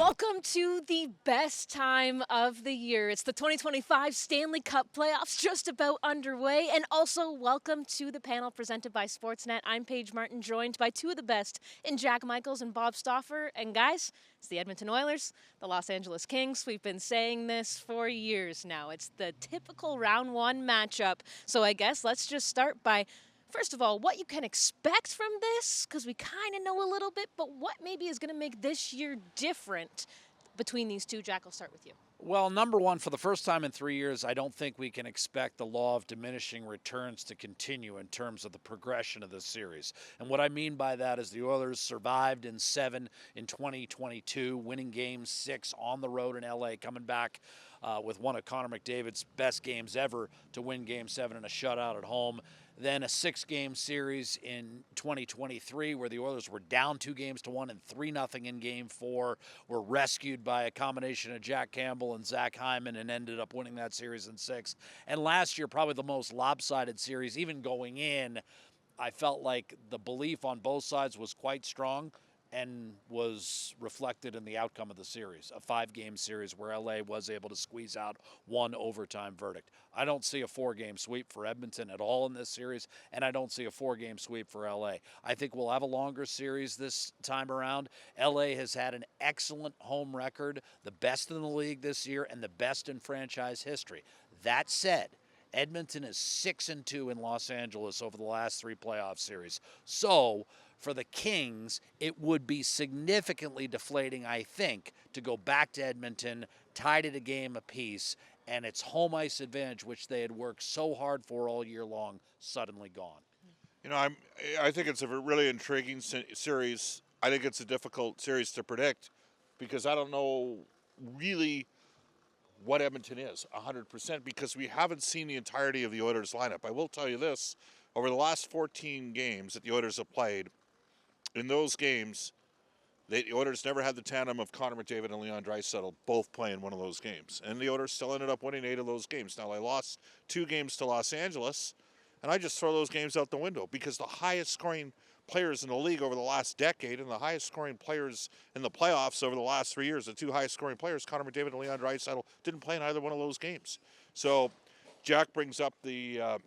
Welcome to the best time of the year. It's the 2025 Stanley Cup playoffs just about underway. And also, welcome to the panel presented by Sportsnet. I'm Paige Martin, joined by two of the best in Jack Michaels and Bob Stauffer. And guys, it's the Edmonton Oilers, the Los Angeles Kings. We've been saying this for years now. It's the typical round one matchup. So I guess let's just start by, first of all, what you can expect from this, because we kind of know a little bit, but what maybe is going to make this year different between these two. Jack, I'll start with you. Well, number one, for the first time in 3 years, I don't think we can expect the law of diminishing returns to continue in terms of the progression of this series. And what I mean by that is the Oilers survived in 7 in 2022, winning Game 6 on the road in LA, coming back with one of Connor McDavid's best games ever to win Game 7 in a shutout at home. Then a 6-game series in 2023 where the Oilers were down 2-1 and 3-0 in Game 4, were rescued by a combination of Jack Campbell and Zach Hyman and ended up winning that series in 6. And last year, probably the most lopsided series. Even going in, I felt like the belief on both sides was quite strong and was reflected in the outcome of the series, a 5-game series where LA was able to squeeze out one overtime verdict. I don't see a 4-game sweep for Edmonton at all in this series, and I don't see a 4-game sweep for LA. I think we'll have a longer series this time around. LA has had an excellent home record, the best in the league this year and the best in franchise history. That said, Edmonton is 6-2 in Los Angeles over the last 3 playoff series. So, for the Kings, it would be significantly deflating, I think, to go back to Edmonton, tied at a game apiece, and its home ice advantage, which they had worked so hard for all year long, suddenly gone. You know, I think it's a really intriguing series. I think it's a difficult series to predict because I don't know really what Edmonton is 100% because we haven't seen the entirety of the Oilers lineup. I will tell you this, over the last 14 games that the Oilers have played, in those games, the Oilers never had the tandem of Connor McDavid and Leon Draisaitl both playing one of those games. And the Oilers still ended up winning 8 of those games. Now, they lost 2 games to Los Angeles, and I just throw those games out the window because the highest scoring players in the league over the last decade and the highest scoring players in the playoffs over the last 3 years, the 2 highest scoring players, Connor McDavid and Leon Draisaitl, didn't play in either one of those games. So Jack brings up the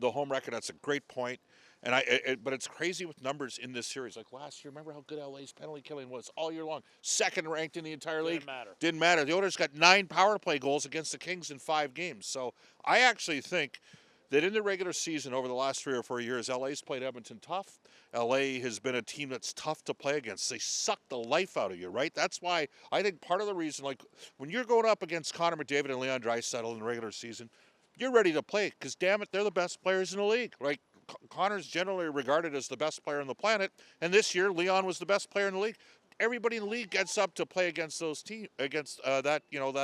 home record. That's a great point. But it's crazy with numbers in this series. Like last year, remember how good LA's penalty killing was all year long? Second ranked in the entire league. Didn't matter. The Oilers got 9 power play goals against the Kings in 5 games. So I actually think that in the regular season over the last 3 or 4 years, LA's played Edmonton tough. LA has been a team that's tough to play against. They suck the life out of you, right? That's why I think part of the reason, like when you're going up against Connor McDavid and Leon Draisaitl in the regular season, you're ready to play because, damn it, they're the best players in the league, right? Connor's generally regarded as the best player on the planet, and this year Leon was the best player in the league. Everybody in the league gets up to play against that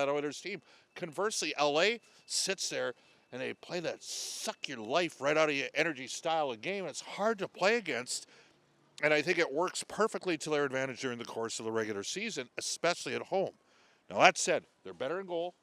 Oilers team. Conversely, LA sits there and they play that suck your life right out of your energy style of game. It's hard to play against, and I think it works perfectly to their advantage during the course of the regular season, especially at home. Now that said, they're better in goal,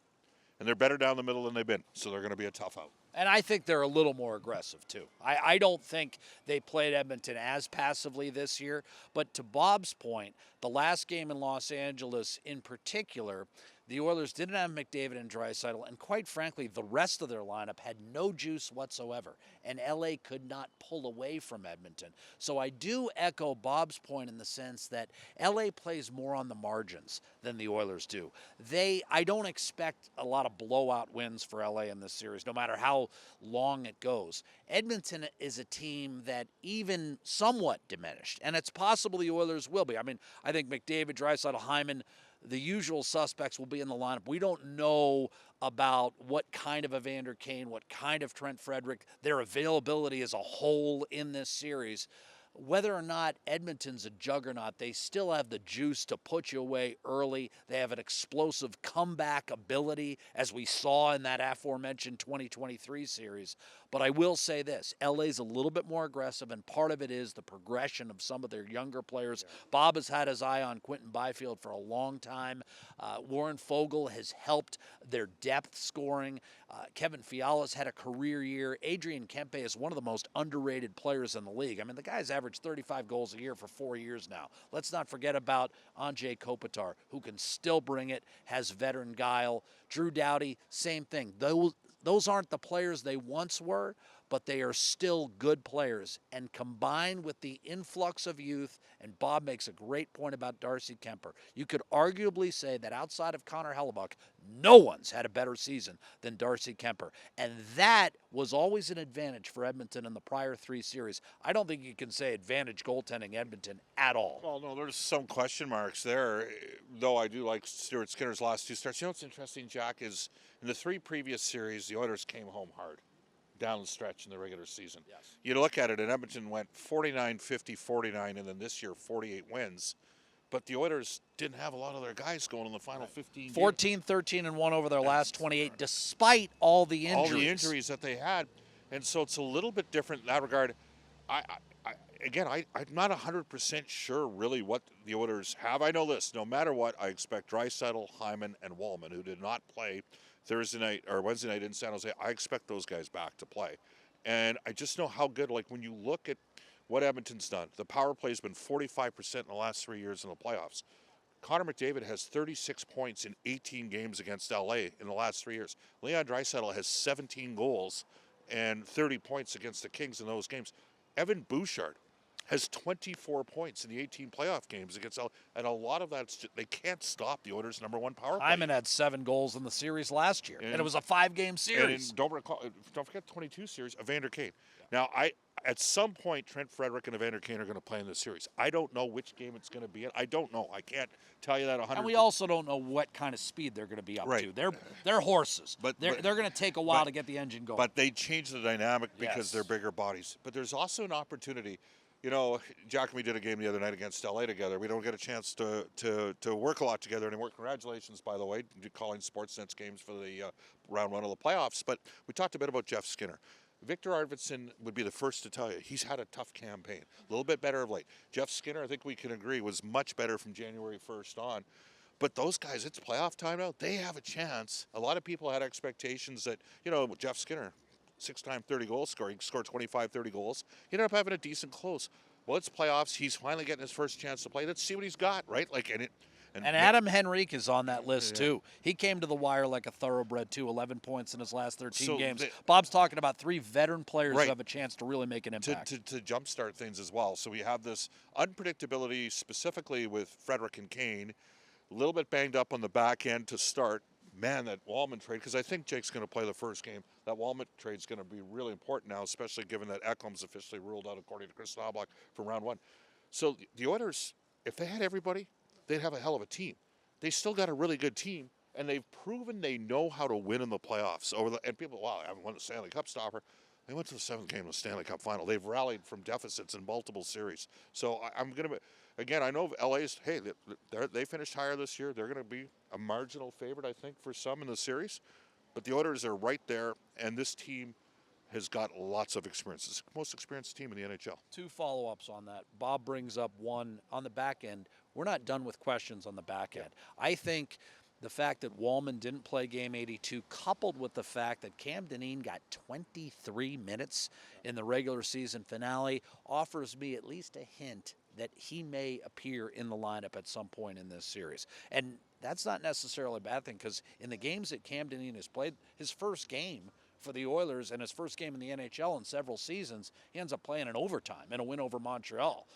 and they're better down the middle than they've been, so they're going to be a tough out. And I think they're a little more aggressive, too. I don't think they played Edmonton as passively this year. But to Bob's point, the last game in Los Angeles in particular, the Oilers didn't have McDavid and Draisaitl, and quite frankly, the rest of their lineup had no juice whatsoever, and LA could not pull away from Edmonton. So I do echo Bob's point in the sense that LA plays more on the margins than the Oilers do. I don't expect a lot of blowout wins for LA in this series, no matter how long it goes. Edmonton is a team that even somewhat diminished, and it's possible the Oilers will be. I mean, I think McDavid, Draisaitl, Hyman, the usual suspects will be in the lineup. We don't know about what kind of Evander Kane, what kind of Trent Frederick, their availability as a whole in this series. Whether or not Edmonton's a juggernaut, they still have the juice to put you away early. They have an explosive comeback ability, as we saw in that aforementioned 2023 series. But I will say this, LA's a little bit more aggressive, and part of it is the progression of some of their younger players. Yeah. Bob has had his eye on Quentin Byfield for a long time. Warren Fogle has helped their depth scoring. Kevin Fiala's had a career year. Adrian Kempe is one of the most underrated players in the league. I mean, the guy's averaging averaged 35 goals a year for 4 years now. Let's not forget about Anze Kopitar, who can still bring it, has veteran guile. Drew Doughty, same thing. Those aren't the players they once were, but they are still good players. And combined with the influx of youth, and Bob makes a great point about Darcy Kuemper, you could arguably say that outside of Connor Hellebuck, no one's had a better season than Darcy Kuemper. And that was always an advantage for Edmonton in the prior 3 series. I don't think you can say advantage goaltending Edmonton at all. Well, no, there's some question marks there, though I do like Stuart Skinner's last 2 starts. You know what's interesting, Jack, is in the 3 previous series, the Oilers came home hard down the stretch in the regular season. Yes. You look at it, and Edmonton went 49, 50, 49, and then this year 48 wins. But the Oilers didn't have a lot of their guys going in the final 15 games. 14, 13, and 1 over their last 28, despite all the injuries. All the injuries that they had. And so it's a little bit different in that regard. I'm not 100% sure really what the Oilers have. I know this. No matter what, I expect Draisaitl, Hyman, and Wallman, who did not play Thursday night or Wednesday night in San Jose, I expect those guys back to play. And I just know how good, like when you look at what Edmonton's done, the power play has been 45% in the last 3 years in the playoffs. Connor McDavid has 36 points in 18 games against LA in the last 3 years. Leon Draisaitl has 17 goals and 30 points against the Kings in those games. Evan Bouchard has 24 points in the 18 playoff games against LA. And a lot of that's just, they can't stop the Oilers' #1 power play. Hyman had 7 goals in the series last year, and it was a 5-game series. And don't forget 22 series, Evander Kane. Now, at some point, Trent Frederick and Evander Kane are going to play in this series. I don't know which game it's going to be in. I don't know. I can't tell you that 100%. And we also don't know what kind of speed they're going to be up to. They're horses. They're going to take a while to get the engine going. But they change the dynamic because they're bigger bodies. But there's also an opportunity. You know, Jack and me did a game the other night against LA together. We don't get a chance to work a lot together anymore. Congratulations, by the way, calling Sportsnet's games for the round 1 of the playoffs. But we talked a bit about Jeff Skinner. Victor Arvidsson would be the first to tell you he's had a tough campaign. A little bit better of late. Jeff Skinner, I think we can agree, was much better from January 1st on. But those guys, it's playoff time now. They have a chance. A lot of people had expectations that, you know, Jeff Skinner, 6-time 30-goal scorer. He scored 25, 30 goals. He ended up having a decent close. Well, it's playoffs. He's finally getting his first chance to play. Let's see what he's got, right? And Adam Henrique is on that list, too. He came to the wire like a thoroughbred, too, 11 points in his last 13 games. Bob's talking about 3 veteran players who have a chance to really make an impact. To jumpstart things as well. So we have this unpredictability specifically with Frederick and Kane, a little bit banged up on the back end to start. Man, that Wallman trade, because I think Jake's going to play the first game. That Wallman trade is going to be really important now, especially given that Ekholm's officially ruled out, according to Chris Knobloch, for round 1. So the Oilers, if they had everybody, they'd have a hell of a team. They still got a really good team, and they've proven they know how to win in the playoffs. And people, wow, I haven't won the Stanley Cup stopper. They went to the 7th game of the Stanley Cup final. They've rallied from deficits in multiple series. So I'm going to, again, I know LA's, hey, they finished higher this year. They're going to be a marginal favorite, I think, for some in the series. But the Oilers are right there, and this team has got lots of experience. It's the most experienced team in the NHL. 2 follow-ups on that. Bob brings up one on the back end. We're not done with questions on the back end. I think the fact that Wallman didn't play game 82, coupled with the fact that Cam Dineen got 23 minutes in the regular season finale, offers me at least a hint that he may appear in the lineup at some point in this series. And that's not necessarily a bad thing, because in the games that Cam Dineen has played, his first game for the Oilers and his first game in the NHL in several seasons, he ends up playing in overtime in a win over Montreal.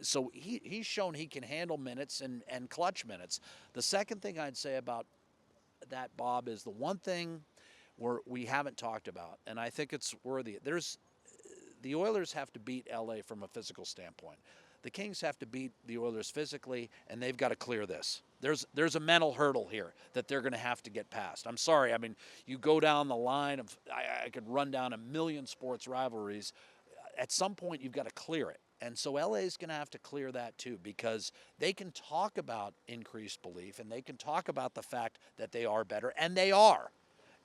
So he's shown he can handle minutes and clutch minutes. The second thing I'd say about that, Bob, is the one thing we haven't talked about, and I think it's worthy. The Oilers have to beat LA from a physical standpoint. The Kings have to beat the Oilers physically, and they've got to clear this. There's a mental hurdle here that they're going to have to get past. I'm sorry. I mean, you go down the line of, I could run down a million sports rivalries. At some point, you've got to clear it. And so LA is going to have to clear that too, because they can talk about increased belief, and they can talk about the fact that they are better, and they are.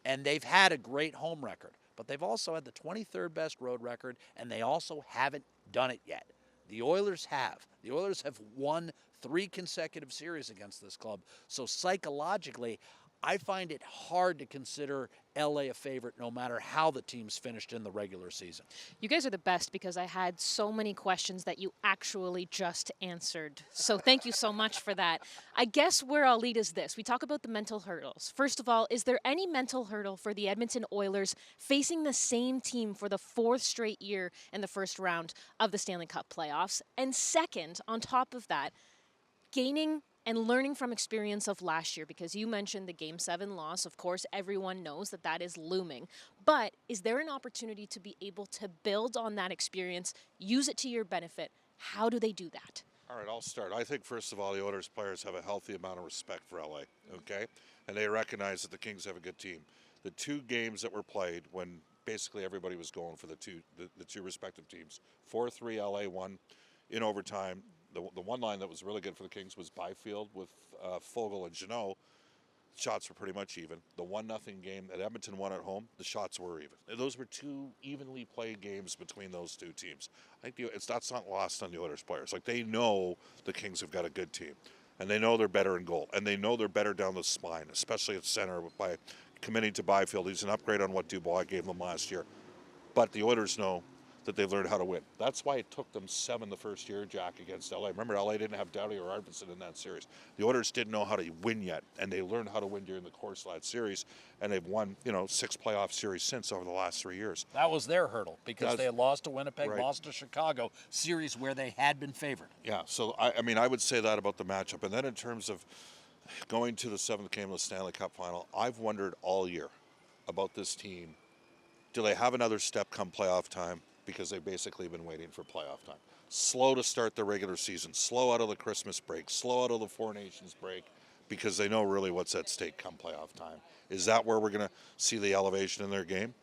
And they've had a great home record. But they've also had the 23rd best road record, and they also haven't done it yet. The Oilers have. The Oilers have won 3 consecutive series against this club. So psychologically, I find it hard to consider LA a favorite no matter how the teams finished in the regular season. You guys are the best because I had so many questions that you actually just answered. So thank you so much for that. I guess where I'll lead is this. We talk about the mental hurdles. First of all, is there any mental hurdle for the Edmonton Oilers facing the same team for the fourth straight year in the first round of the Stanley Cup playoffs? And second, on top of that, gaining and learning from experience of last year, because you mentioned the Game 7 loss. Of course, everyone knows that that is looming. But is there an opportunity to be able to build on that experience, use it to your benefit? How do they do that? All right, I'll start. I think, first of all, the Oilers players have a healthy amount of respect for LA, okay? And they recognize that the Kings have a good team. The two games that were played when basically everybody was going for the two respective teams, 4-3 LA won in overtime. The one line that was really good for the Kings was Byfield with Fogle and Jeannot. Shots were pretty much even. The 1-0 game that Edmonton won at home, the shots were even. Those were two evenly played games between those two teams. I think that's not lost on the Oilers players. Like, they know the Kings have got a good team, and they know they're better in goal, and they know they're better down the spine, especially at center by committing to Byfield. He's an upgrade on what Dubois gave them last year. But the Oilers know that they've learned how to win. That's why it took them 7 the first year, Jack, against LA. Remember, LA didn't have Doughty or Arvidsson in that series. The Oilers didn't know how to win yet, and they learned how to win during the course of that series, and they've won, 6 playoff series since over the last 3 years. That was their hurdle because they had lost to Winnipeg, right. Lost to Chicago, series where they had been favored. Yeah, so I would say that about the matchup. And then in terms of going to the 7th game of the Stanley Cup final, I've wondered all year about this team. Do they have another step come playoff time? Because they've basically been waiting for playoff time. Slow to start the regular season, slow out of the Christmas break, slow out of the Four Nations break, because they know really what's at stake come playoff time. Is that where we're going to see the elevation in their game?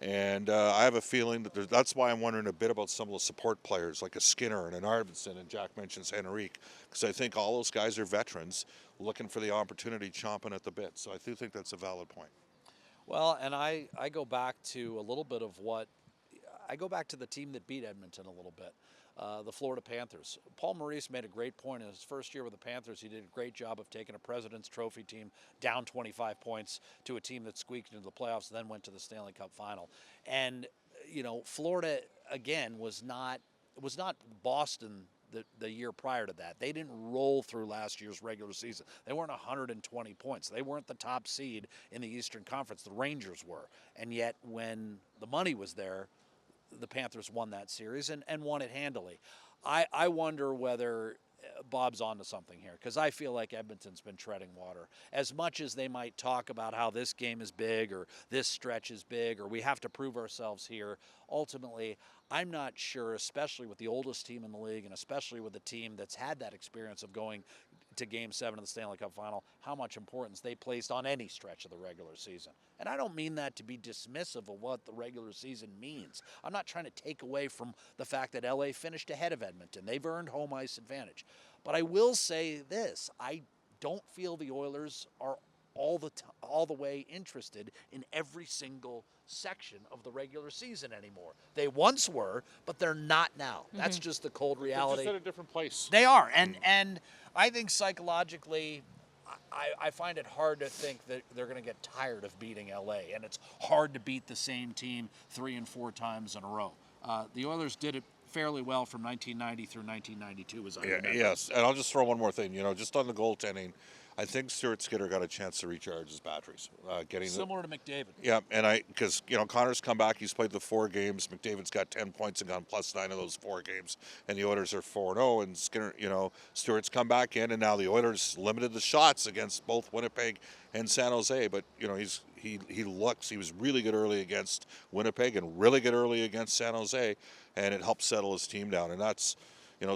And I have a feeling that that's why I'm wondering a bit about some of the support players, like a Skinner and an Arvidsson, and Jack mentions Henrique, because I think all those guys are veterans looking for the opportunity, chomping at the bit. So I do think that's a valid point. Well, and I go back to a little bit of I go back to the team that beat Edmonton a little bit, the Florida Panthers. Paul Maurice made a great point in his first year with the Panthers. He did a great job of taking a President's Trophy team down 25 points to a team that squeaked into the playoffs and then went to the Stanley Cup final. And, Florida, again, was not Boston the year prior to that. They didn't roll through last year's regular season. They weren't 120 points. They weren't the top seed in the Eastern Conference. The Rangers were. And yet when the money was there, the Panthers won that series and won it handily. I wonder whether Bob's onto something here, because I feel like Edmonton's been treading water. As much as they might talk about how this game is big or this stretch is big or we have to prove ourselves here, ultimately, I'm not sure, especially with the oldest team in the league and especially with a team that's had that experience of going to Game 7 of the Stanley Cup Final, how much importance they placed on any stretch of the regular season. And I don't mean that to be dismissive of what the regular season means. I'm not trying to take away from the fact that LA finished ahead of Edmonton. They've earned home ice advantage. But I will say this, I don't feel the Oilers are all the way interested in every single section of the regular season anymore. They once were, but they're not now. Mm-hmm. That's just the cold reality. They're just at a different place. They are, and I think psychologically, I find it hard to think that they're going to get tired of beating LA, and it's hard to beat the same team 3 and 4 times in a row. The Oilers did it fairly well from 1990 through 1992, as I remember. Yes, and I'll just throw one more thing. Just on the goaltending, I think Stuart Skinner got a chance to recharge his batteries. Similar to McDavid. Yeah, and because Connor's come back, he's played the 4 games. McDavid's got 10 points and gone +9 of those 4 games, and the Oilers are 4-0. And Skinner, Stuart's come back in, and now the Oilers limited the shots against both Winnipeg and San Jose. But he was really good early against Winnipeg and really good early against San Jose, and it helped settle his team down. And that's.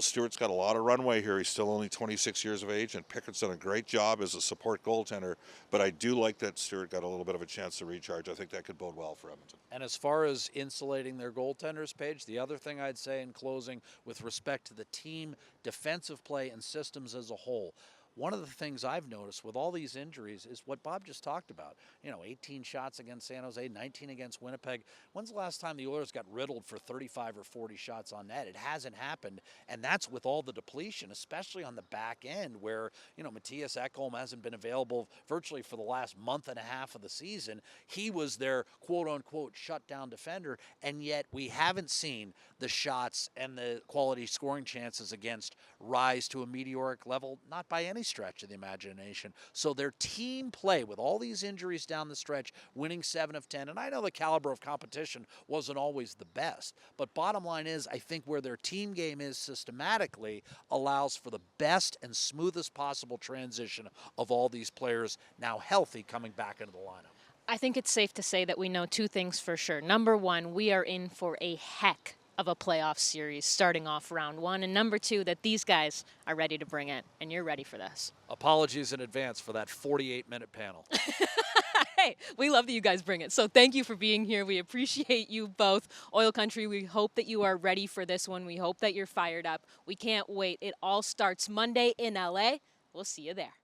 Stewart's got a lot of runway here. He's still only 26 years of age, and Pickett's done a great job as a support goaltender. But I do like that Stewart got a little bit of a chance to recharge. I think that could bode well for Edmonton. And as far as insulating their goaltenders, Paige, the other thing I'd say in closing with respect to the team, defensive play, and systems as a whole, one of the things I've noticed with all these injuries is what Bob just talked about. 18 shots against San Jose, 19 against Winnipeg. When's the last time the Oilers got riddled for 35 or 40 shots on net? It hasn't happened, and that's with all the depletion, especially on the back end where, Matthias Ekholm hasn't been available virtually for the last month and a half of the season. He was their quote-unquote shutdown defender, and yet we haven't seen the shots and the quality scoring chances against rise to a meteoric level, not by any stretch of the imagination. So their team play with all these injuries down the stretch, winning 7 of 10, and I know the caliber of competition wasn't always the best, but bottom line is I think where their team game is systematically allows for the best and smoothest possible transition of all these players now healthy coming back into the lineup. I think it's safe to say that we know two things for sure. Number one, we are in for a heck of a playoff series starting off round one. And number two, that these guys are ready to bring it. And you're ready for this. Apologies in advance for that 48-minute panel. Hey, we love that you guys bring it. So thank you for being here. We appreciate you both. Oil Country, we hope that you are ready for this one. We hope that you're fired up. We can't wait. It all starts Monday in LA. We'll see you there.